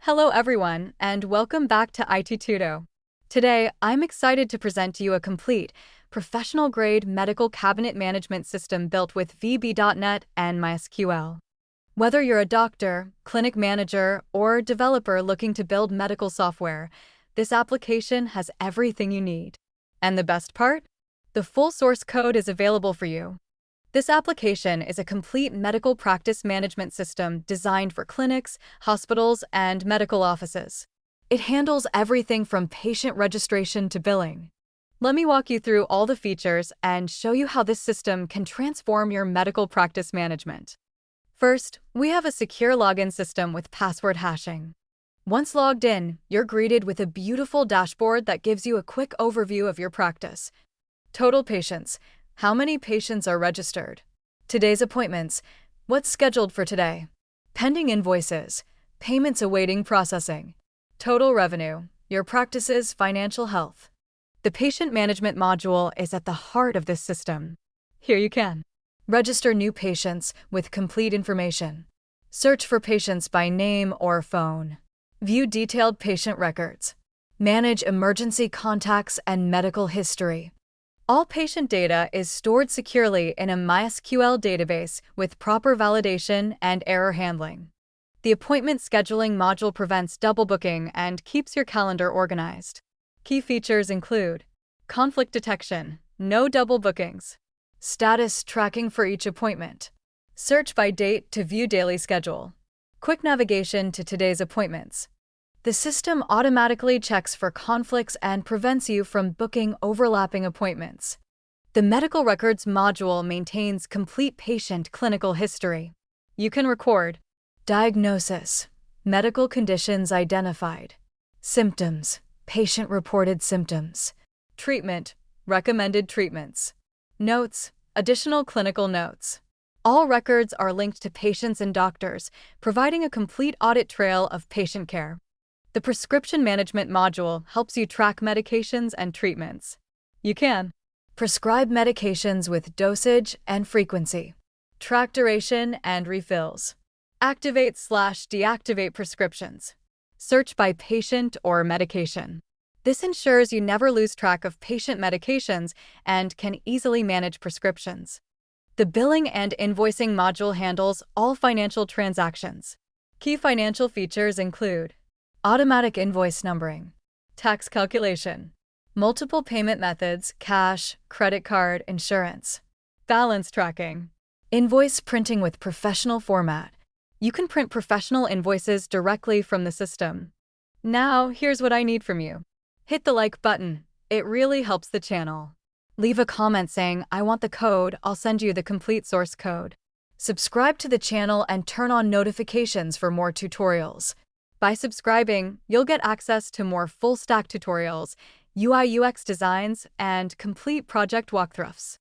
Hello everyone, and welcome back to IT Tuto. Today, I'm excited to present to you a complete, professional-grade medical cabinet management system built with VB.NET and MySQL. Whether you're a doctor, clinic manager, or developer looking to build medical software, this application has everything you need. And the best part? The full source code is available for you. This application is a complete medical practice management system designed for clinics, hospitals, and medical offices. It handles everything from patient registration to billing. Let me walk you through all the features and show you how this system can transform your medical practice management. First, we have a secure login system with password hashing. Once logged in, you're greeted with a beautiful dashboard that gives you a quick overview of your practice. Total patients. How many patients are registered? Today's appointments. What's scheduled for today? Pending invoices. Payments awaiting processing. Total revenue. Your practice's financial health. The patient management module is at the heart of this system. Here you can register new patients with complete information. Search for patients by name or phone. View detailed patient records. Manage emergency contacts and medical history. All patient data is stored securely in a MySQL database with proper validation and error handling. The appointment scheduling module prevents double booking and keeps your calendar organized. Key features include conflict detection, no double bookings, status tracking for each appointment, search by date to view daily schedule, quick navigation to today's appointments. The system automatically checks for conflicts and prevents you from booking overlapping appointments. The medical records module maintains complete patient clinical history. You can record diagnosis, medical conditions identified, symptoms, patient-reported symptoms, treatment, recommended treatments, notes, additional clinical notes. All records are linked to patients and doctors, providing a complete audit trail of patient care. The prescription management module helps you track medications and treatments. You can prescribe medications with dosage and frequency, track duration and refills, activate/deactivate prescriptions, search by patient or medication. This ensures you never lose track of patient medications and can easily manage prescriptions. The billing and invoicing module handles all financial transactions. Key financial features include automatic invoice numbering, tax calculation, multiple payment methods, cash, credit card, insurance, balance tracking, invoice printing with professional format. You can print professional invoices directly from the system. Now, here's what I need from you. Hit the like button. It really helps the channel. Leave a comment saying, "I want the code," I'll send you the complete source code. Subscribe to the channel and turn on notifications for more tutorials. By subscribing, you'll get access to more full-stack tutorials, UI/UX designs, and complete project walkthroughs.